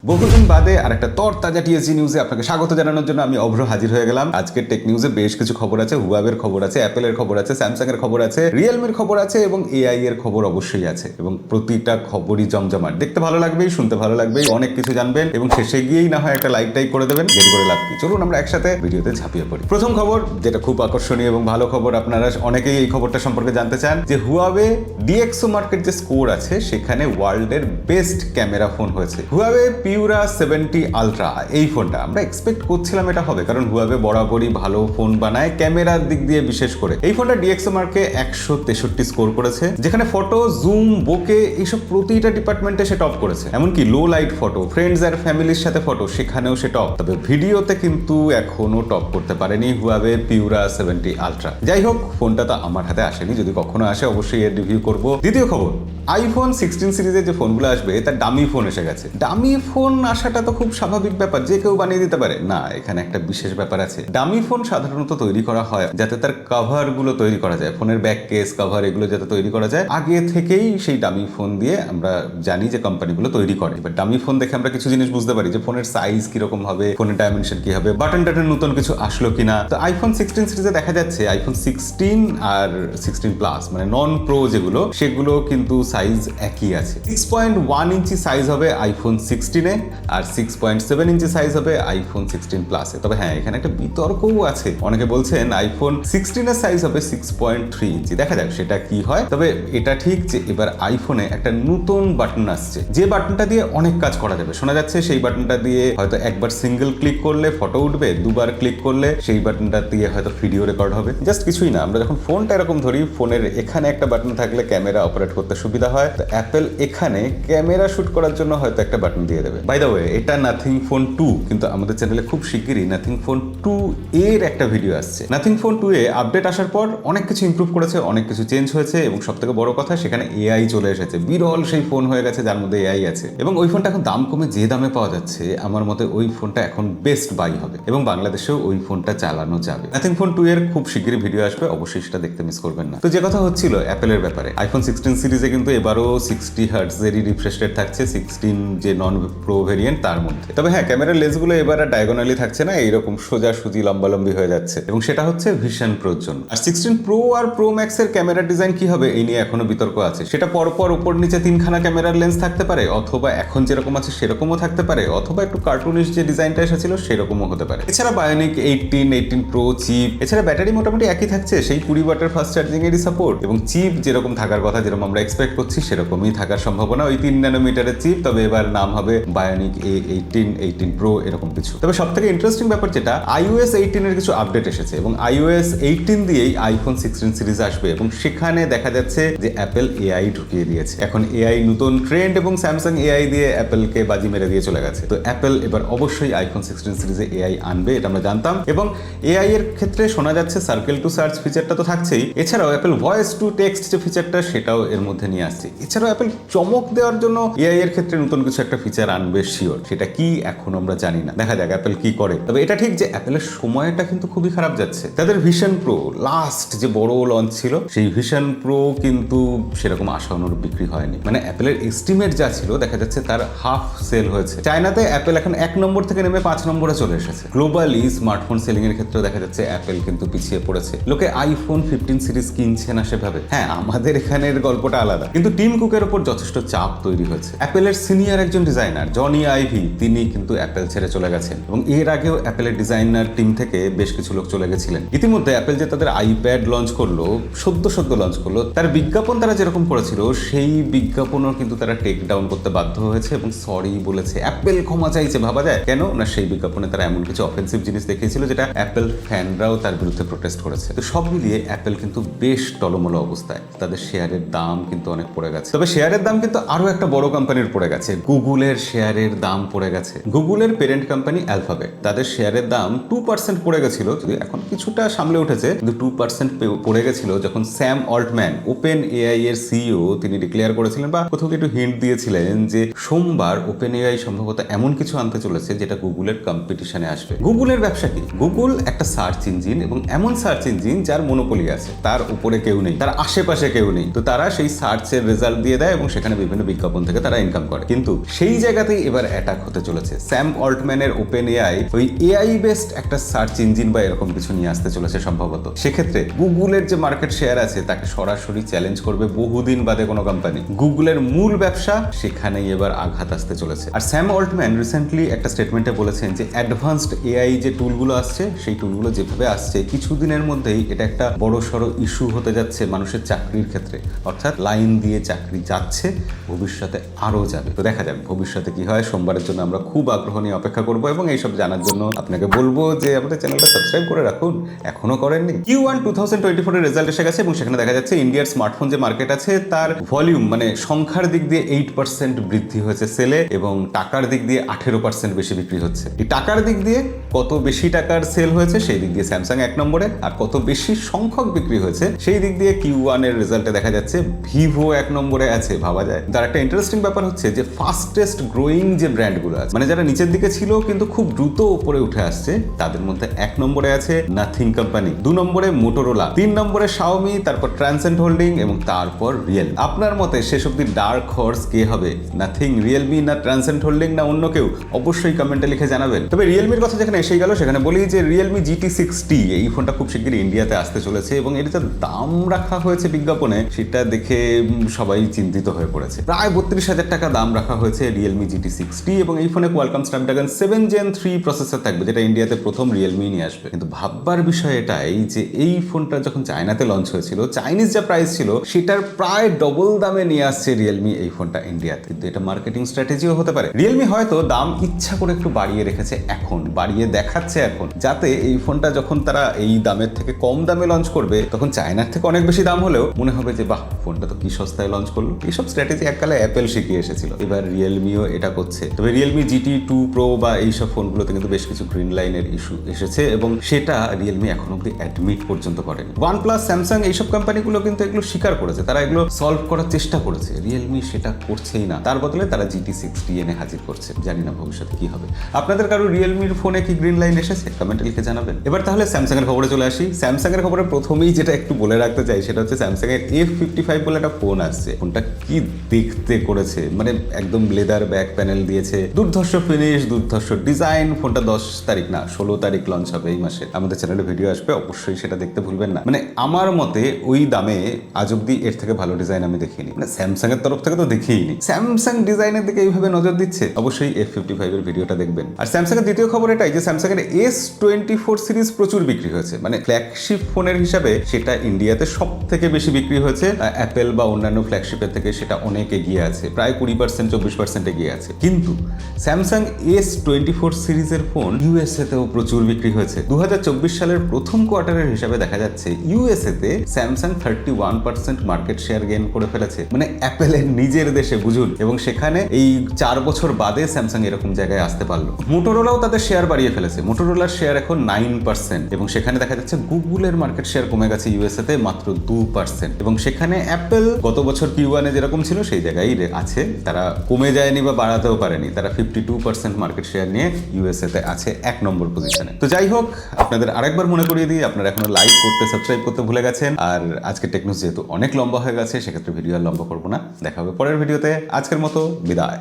বহুদিন বাদে আর একটা তরতাজা টিএসজি নিউজে আপনাকে স্বাগত জানানোর জন্য আমি অভ্র হাজির হয়ে গেলাম। আজকের টেক নিউজে বেশ কিছু খবর আছে, হুয়াওয়ের খবর আছে, অ্যাপেলের খবর আছে, স্যামসাং এর খবর আছে, রিয়েলমির খবর আছে এবং এআই এর খবর অবশ্যই আছে এবং প্রতিটা খবরই জমজমাট। দেখতে ভালো লাগবেই, শুনতে ভালো লাগবেই, অনেক কিছু জানবেন এবং শেষে গিয়েই না হয় একটা লাইক টাইক করে দেবেন। দেরি করে লাভ কি, চলুন আমরা একসাথে ভিডিওতে ঝাঁপিয়ে পড়ি। প্রথম খবর, যেটা খুব আকর্ষণীয় এবং ভালো খবর, আপনারা অনেকেই এই খবরটা সম্পর্কে জানতে চান যে হুয়াওয়ে ডিএক্সও মার্কেট যে স্কোর আছে সেখানে ওয়ার্ল্ডের বেস্ট ক্যামেরা ফোন হয়েছে। হুয়াওয়ে পিউরা 70 আলট্রা, এই ফোনটা আমরা এক্সপেক্ট করছিলাম এটা হবে, কারণ হুয়াওয়ে বরাবরই ভালো ফোন বানায় ক্যামেরার দিক দিয়ে বিশেষ করে। এই ফোনটা ডিএক্সও মার্কে 163 স্কোর করেছে, যেখানে ফটো, জুম, বোকে এইসব প্রতিটা ডিপার্টমেন্টে সে টপ করেছে। এমনকি লো লাইট ফটো, ফ্রেন্ডস আর ফ্যামিলির সাথে ফটো, সেখানেও সে টপ। তবে ভিডিওতে কিন্তু এখনো টপ করতে পারেনি হুয়াওয়ে পিউরা 70 আলট্রা। যাই হোক, ফোনটা তো আমার হাতে আসেনি, যদি কখনো আসে অবশ্যই এর রিভিউ করব। দ্বিতীয় খবর, আইফোন 16 সিরিজের যে ফোনগুলো আসবে তার ডামি ফোন এসে গেছে। ডামি ফোন আসাটা তো খুব স্বাভাবিক ব্যাপার, যে কেউ বানিয়ে দিতে পারে। না, এখানে একটা বিশেষ ব্যাপার আছে। ডামি ফোন সাধারণত তৈরি করা হয় যাতে তার কভার গুলো তৈরি করা যায়, ফোনের ব্যাক কেস, কভার, এগুলো যাতে তৈরি করা যায় আগে থেকেই সেই ডামি ফোন দিয়ে আমরা জানি যে কোম্পানিগুলো তৈরি করে। এবার ডামি ফোন দেখে আমরা কিছু জিনিস বুঝতে পারি যে ফোনের সাইজ কিরকম হবে, ফোনের ডাইমেনশন কি হবে, বাটন টাটন নতুন কিছু আসলো কিনা। তো আইফোন 16 সিরিজে দেখা যাচ্ছে আইফোন 16 আর 16 প্লাস মানে নন প্রো যেগুলো, সেগুলো কিন্তু সাইজ একই আছে। 6.1 ইঞ্চি সাইজ হবে আইফোন 16-এ আর 6.7 ইঞ্চি সাইজ হবে আইফোন 16 প্লাসে। তবে হ্যাঁ, এখানে একটা বিতর্কও আছে। অনেকে বলছেন আইফোন 16 এর সাইজ হবে 6.3 ইঞ্চি। দেখা যাক সেটা কি হয়। তবে এটা ঠিক যে এবার আইফোনে একটা নতুন বাটন আসছে, যে বাটনটা দিয়ে অনেক কাজ করা যাবে। শোনা যাচ্ছে সেই বাটনটা দিয়ে হয়তো একবার সিঙ্গেল ক্লিক করলে ফটো উঠবে, দুবার ক্লিক করলে সেই বাটনটা দিয়ে হয়তো ভিডিও রেকর্ড হবে। জাস্ট কিছুই না, আমরা যখন ফোনটা এরকম ধরি, ফোনের এখানে একটা বাটন থাকলে ক্যামেরা অপারেট করতে সুবিধা হয়। তো অ্যাপেল এখানে ক্যামেরা শুট করার জন্য হয়তো একটা বাটন দিয়ে দেবে। বাই দ্য ওয়ে, এটা নাথিং ফোন 2, কিন্তু আমাদের চ্যানেলে খুব শিগগিরই নাথিং ফোন 2 এর একটা ভিডিও আসছে। নাথিং ফোন 2 এ আপডেট আসার পর অনেক কিছু ইমপ্রুভ করেছে, অনেক কিছু চেঞ্জ হয়েছে এবং সবথেকে বড় কথা, সেখানে এআই চলে এসেছে। বিরল সেই ফোন হয়ে গেছে যার মধ্যে এআই আছে এবং ওই ফোনটা এখন দাম কমে যে দামে পাওয়া যাচ্ছে, আমার মতে ওই ফোনটা এখন বেস্ট বাই হবে এবং বাংলাদেশেও ওই ফোনটা চালানো যাবে। নাথিং ফোন 2 এর খুব শিগগিরই ভিডিও আসবে, অবশ্যই সেটা দেখতে মিস করবেন না। তো যে কথা হচ্ছিল অ্যাপেলের ব্যাপারে, আইফোন 16 সিরিজে কিন্তু এবারও 60 হার্টজেরই রিফ্রেশ রেট থাকছে 16 যে নন প্রো ভেরিয়েন্ট তার মধ্যে। তবে হ্যাঁ, ক্যামেরার লেন্সগুলো এবার আর ডায়াগোনালি থাকছে না, এইরকম সোজাসুজি লম্বালম্বি হয়ে যাচ্ছে এবং সেটা হচ্ছে ভিশন প্রোর জন্য। আর 16 প্রো আর প্রো ম্যাক্স এর ক্যামেরার ডিজাইন কি হবে এই নিয়ে এখনো বিতর্ক আছে। সেটা পরপর উপর নিচে 3খানা ক্যামেরার লেন্স থাকতে পারে, অথবা এখন যেরকম আছে সেরকমও থাকতে পারে, অথবা একটু কার্টুনিশ যে ডিজাইনটা এসেছিল সেরকমও হতে পারে। এছাড়া বায়োনিক 18 প্রো চিপ, এছাড়া ব্যাটারি মোটামুটি একই থাকছে, সেই 20 ওয়াটের ফাস্ট চার্জিং এরই সাপোর্ট এবং চিপ যেরকম থাকার কথা, যেরকম আমরা এক্সপেক্ট করছি সেরকমই থাকার সম্ভাবনা। ওই 3 ন্যানোমিটারের চিপ, তবে এবার নাম হবে বায়োনিক A18 প্রো এরকম কিছু। তবে সব থেকে ইন্টারেস্টিং ব্যাপার যেটা, iOS 18 এর কিছু আপডেট এসেছে এবং iOS 18 দিয়েই আইফোন 16 সিরিজ আসবে এবং সেখানে দেখা যাচ্ছে যে অ্যাপেল এআই ঢুকিয়ে দিয়েছে। এখন এআই নতুন ট্রেন্ড এবং স্যামসাং এআই দিয়ে অ্যাপেলকে বাজি মেরে দিয়ে চলে গেছে। তো অ্যাপেল এবার অবশ্যই আইফোন 16 সিরিজে এআই আনবে, এটা আমরা জানতাম। এবং এআই এর ক্ষেত্রে শোনা যাচ্ছে সার্কেল টু সার্চ ফিচারটা তো থাকছেই, এছাড়াও অ্যাপেল ভয়েস টু টেক্সট যে ফিচারটা সেটাও এর মধ্যে নিয়ে আসছে। এছাড়াও অ্যাপেল চমক দেওয়ার জন্য এআই এর ক্ষেত্রে নতুন কিছু একটা ফিচার আনবে শিওর, সেটা কি এখন আমরা জানি না, দেখা যাক অ্যাপেল কি করে। তবে এটা ঠিক যে অ্যাপেলের সময়টা কিন্তু খুবই খারাপ যাচ্ছে। তাদের ভিশন প্রো লাস্ট যে বড় লঞ্চ ছিল, সেই ভিশন প্রো কিন্তু সেরকম আশা অনুরূপ বিক্রি হয়নি। মানে অ্যাপেলের এস্টিমেট যা ছিল দেখা যাচ্ছে তার হাফ সেল হয়েছে। চায়নাতে অ্যাপেল এখন 1 নম্বর থেকে নেমে 5 নম্বরে চলে এসেছে। গ্লোবালি স্মার্টফোন সেলিং এর ক্ষেত্রে দেখা যাচ্ছে অ্যাপেল কিন্তু পিছিয়ে পড়েছে। লোকে আইফোন 15 সিরিজ কিনছে না সেভাবে। হ্যাঁ, আমাদের এখানের গল্পটা আলাদা, কিন্তু টিম কুকের উপর যথেষ্ট চাপ তৈরি হয়েছে। অ্যাপেলের সিনিয়র একজন ডিজাইনার জনি আইভি, তিনি কিন্তু অ্যাপেল ছেড়ে চলে গেছেন এবং এর আগেও অ্যাপেলের ডিজাইনার টিম থেকে বেশ কিছু লোক চলে গেছিলেন। ইতিমধ্যে অ্যাপেল যে তাদের আইপ্যাড লঞ্চ করলো, সদ্য লঞ্চ করলো, তার বিজ্ঞাপন তারা যেরকম করেছিল সেই বিজ্ঞাপনও কিন্তু তারা টেক ডাউন করতে বাধ্য হয়েছে এবং সরি বলেছে। অ্যাপেল ক্ষমা চাইছে, ভাবা যায় কেন না, সেই বিজ্ঞাপনে তারা এমন কিছু অফেন্সিভ জিনিস দেখিয়েছিল যেটা অ্যাপেল ফ্যানরাও তার বিরুদ্ধে প্রোটেস্ট করেছে। তো সব মিলিয়ে অ্যাপেল কিন্তু বেশ টলমলো অবস্থায়, তাদের শেয়ারের দাম কিন্তু অনেক পড়ে গেছে। তবে শেয়ারের দাম কিন্তু আরো একটা বড় কোম্পানির পড়ে গেছে, গুগলের শেয়ারের দাম পড়ে গেছে। গুগলের পেরেন্ট কোম্পানি অ্যালফাবেট, তাদের শেয়ারের দাম 2% পড়ে গেছিল, যদি এখন কিছুটা সামলে উঠেছে, কিন্তু 2% পড়ে গেছিল যখন স্যাম অল্টম্যান, ওপেন এআই এর সিইও, তিনি ডিক্লেয়ার করেছিলেন বা কোথাও একটু হিন্ট দিয়েছিলেন যে সোমবার ওপেন এআই সম্ভবত এমন কিছু আনতে চলেছে যেটা গুগলের কম্পিটিশনে আসবে। গুগলের ব্যবসা কি? গুগল একটা সার্চ ইঞ্জিন এবং এমন সার্চ ইঞ্জিন যার মনোপলি আছে, তার উপরে কেউ নেই, তার আশেপাশে কেউ নেই। তো তারা সেই সার্চের রেজাল্ট দিয়ে দেয় এবং সেখানে বিভিন্ন বিজ্ঞাপন থেকে তারা ইনকাম করে। কিন্তু সেই জায়গা সেটাতেই এবার অ্যাটাক হতে চলেছে। স্যাম অল্টম্যানের ওপেন এআই ওই এআই বেসড একটা সার্চ ইঞ্জিন বা এরকম কিছু নিয়ে আসতে চলেছে সম্ভবত। সেক্ষেত্রে গুগলের যে মার্কেট শেয়ার আছে তাকে সরাসরি চ্যালেঞ্জ করবে বহুদিন বাদে কোনো কোম্পানি। গুগলের মূল ব্যবসা সেখানেই এবার আঘাত আসতে চলেছে। আর স্যাম অল্টম্যান রিসেন্টলি একটা স্টেটমেন্টে বলেছেন যে অ্যাডভান্সড এআই যে টুলগুলো আসছে সেই টুলগুলো যেভাবে আসছে কিছুদিনের মধ্যেই এটা একটা বড় সড়ো ইস্যু হতে যাচ্ছে মানুষের চাকরির ক্ষেত্রে। অর্থাৎ লাইন দিয়ে চাকরি যাচ্ছে, ভবিষ্যতে আরও যাবে। তো দেখা যাক ভবিষ্যতে কি হয়। সোমবারের জন্য আমরা খুব আগ্রহ নিয়ে অপেক্ষা করবো এবং এইসব জানার জন্য আপনাকে বলবো যে আমাদের চ্যানেলটা সাবস্ক্রাইব করে রাখুন, এখনো করেননি। Q1 2024 এর রেজাল্ট এসে গেছে এবং সেখানে দেখা যাচ্ছে ইন্ডিয়ার স্মার্টফোন যে মার্কেট আছে তার ভলিউম মানে সংখ্যার দিক দিয়ে 8% বৃদ্ধি হয়েছে সেলে এবং টাকার দিক দিয়ে 18% বেশি বিক্রি হচ্ছে। এই টাকার দিক দিয়ে কত বেশি টাকার সেল হয়েছে সেই দিক দিয়ে স্যামসাং 1 নম্বরে, আর কত বেশি সংখ্যক বিক্রি হয়েছে সেই দিক দিয়ে Q1 এর রেজাল্টে দেখা যাচ্ছে ভিভো 1 নম্বরে আছে। ভাবা যায়। তার একটা ইন্টারেস্টিং ব্যাপার হচ্ছে যে ফাস্টেস্ট গ্রোয়িং যে ব্র্যান্ডগুলো আছে মানে যারা নিচের দিকে ছিল কিন্তু খুব দ্রুত উপরে উঠে আসছে তাদের মধ্যে 1 নম্বরে আছে নাথিং কোম্পানি, 2 নম্বরে মোটোরোলা, 3 নম্বরে শাওমি, তারপর ট্রান্সেন্ট হোল্ডিং এবং তারপর রিয়েল। আপনার মতে শেষ অব্দি ডার্ক হর্স কে হবে? নাথিং, রিয়েলমি না ট্রান্সেন্ট হোল্ডিং না অন্য কেউ? অবশ্যই কমেন্টে লিখে জানাবেন। তবে রিয়েলমির কথা যেখানে এসে গেল সেখানে বলি যে রিয়েলমি GT60 এই ফোনটা খুব শিগগিরই ইন্ডিয়াতে আসতে চলেছে এবং এর যে দাম রাখা হয়েছে বিজ্ঞাপনে সেটা দেখে সবাই চিন্তিত হয়ে পড়েছে। প্রায় 32,000 টাকা দাম রাখা হয়েছে রিয়েলমি GT60 এবং এই ফোনে কোয়ালকম স্ন্যাপড্রাগন 7 Gen 3 প্রসেসর থাকবে যেটা ইন্ডিয়াতে প্রথম রিয়েলমি নিয়ে আসবে। কিন্তু ভাববার বিষয় এটাই যে এই ফোনটা যখন চায়নাতে লঞ্চ হয়েছিল চাইনিজ যা প্রাইস ছিল সেটার প্রায় ডবল দামে নিয়ে আসছে রিয়েলমি এই ফোনটা ইন্ডিয়াতে। কিন্তু এটা মার্কেটিং স্ট্র্যাটেজিও হতে পারে। রিয়েলমি হয়তো দাম ইচ্ছা করে একটু বাড়িয়ে রেখেছে, এখন বাড়িয়ে দেখাচ্ছে এখন, যাতে এই ফোনটা যখন তারা এই দামের থেকে কম দামে লঞ্চ করবে তখন চায়নার থেকে অনেক বেশি দাম হলেও মনে হবে যে বাহ ফোনটা তো কি সস্তায় লঞ্চ করলো। এইসব স্ট্র্যাটেজি এককালে অ্যাপেল শিখিয়ে এসেছিল, এবার রিয়েলমিও এটা করছে। তবে রিয়েলমি GT2 Pro বা এইসব ফোনগুলোতে কিন্তু বেশ কিছু গ্রিন লাইনের ইস্যু এসেছে এবং সেটা রিয়েলমি এখন অব্দি অ্যাডমিট পর্যন্ত করেনি। OnePlus, স্যামসাং এইসব কোম্পানিগুলো কিন্তু এগুলো স্বীকার করেছে, তারা এগুলো সলভ করার চেষ্টা করেছে। রিয়েলমি সেটা করছেই না, তার বদলে তারা GT60 এনে হাজির করছে। জানি না ভবিষ্যতে কি হবে। আপনাদের কারো রিয়েলমির ফোনে কি গ্রিন লাইন এসেছে? কমেন্টে লিখে জানাবেন। এবার তাহলে স্যামসাং এর খবরে চলে আসি। স্যামসাং এর খবরে প্রথমেই যেটা একটু বলে রাখতে চাই সেটা হচ্ছে স্যামসাং এর F55 বলে একটা ফোন আসছে। ফোনটা কি দেখতে করেছে, মানে একদম লেদার ব্যাক প্যানেল দিয়েছে, দুর্ধর্ষ ফিনিশ, দুর্ধর্ষ ডিজাইন। ফোনটা 10 তারিখ না 16 তারিখ লঞ্চ হবে এই মাসে। আমাদের চ্যানেলে ভিডিও আসবে, অবশ্যই সেটা দেখতে ভুলবেন না। মানে আমার মতে ওই দামে আজ অব্দি এর থেকে ভালো ডিজাইন আমি দেখিনি, মানে স্যামসাং এর তরফ থেকে তো দেখিনি। স্যামসাং ডিজাইনের দিকে এইভাবে নজর দিচ্ছে, অবশ্যই F55 এর ভিডিওটা দেখবেন। আর স্যামসাং এর দ্বিতীয় খবর এটাই যে স্যামসাং এর S24 সিরিজ প্রচুর বিক্রি হয়েছে, মানে ফ্ল্যাগশিপ ফোনের হিসাবে সেটা ইন্ডিয়াতে সব থেকে বেশি বিক্রি হয়েছে। অ্যাপেল বা অন্যান্য ফ্ল্যাগশিপের থেকে সেটা অনেক এগিয়ে আছে, প্রায় 20% 24% এগিয়ে আছে। কিন্তু স্যামসাং S24 সিরিজের ফোন ইউএসএ তেও প্রচুর বিক্রি হয়েছে। 2024 সালের প্রথম কোয়ার্টারের হিসাবে দেখা যাচ্ছে ইউএসএ তে স্যামসাং 31% মার্কেট শেয়ার গেইন করে ফেলেছে, মানে অ্যাপেলের নিজের দেশে বুঝুন। এবং সেখানে এই 4 বছর বাদে স্যামসাং এরকম জায়গায় আসতে পারলো। মোটোরোলাও তাদের শেয়ার বাড়িয়ে ফেলেছে, মোটোরোলার শেয়ার এখন 9% এবং সেখানে দেখা যাচ্ছে গুগলের মার্কেট শেয়ার কমে গেছে ইউএসএ তে মাত্র 2% এবং সেখানে অ্যাপেল গত বছর Q1 এ যেরকম ছিল সেই জায়গায় আছে, তারা কমে যায়নি বা বাড়াতেও পারেনি। তারা 52% মার্কেট শেয়ার নিয়ে ইউএসএ তে আছে 1 নম্বর পজিশনে। তো যাই হোক, আপনাদের আরেকবার মনে করিয়ে দিই, আপনারা এখনো লাইক করতে সাবস্ক্রাইব করতে ভুলে গেছেন। আর আজকে টেকনিউজ যেহেতু অনেক লম্বা হয়ে গেছে সেক্ষেত্রে ভিডিও আর লম্বা করবো না, দেখা হবে পরের ভিডিওতে। আজকের মতো বিদায়।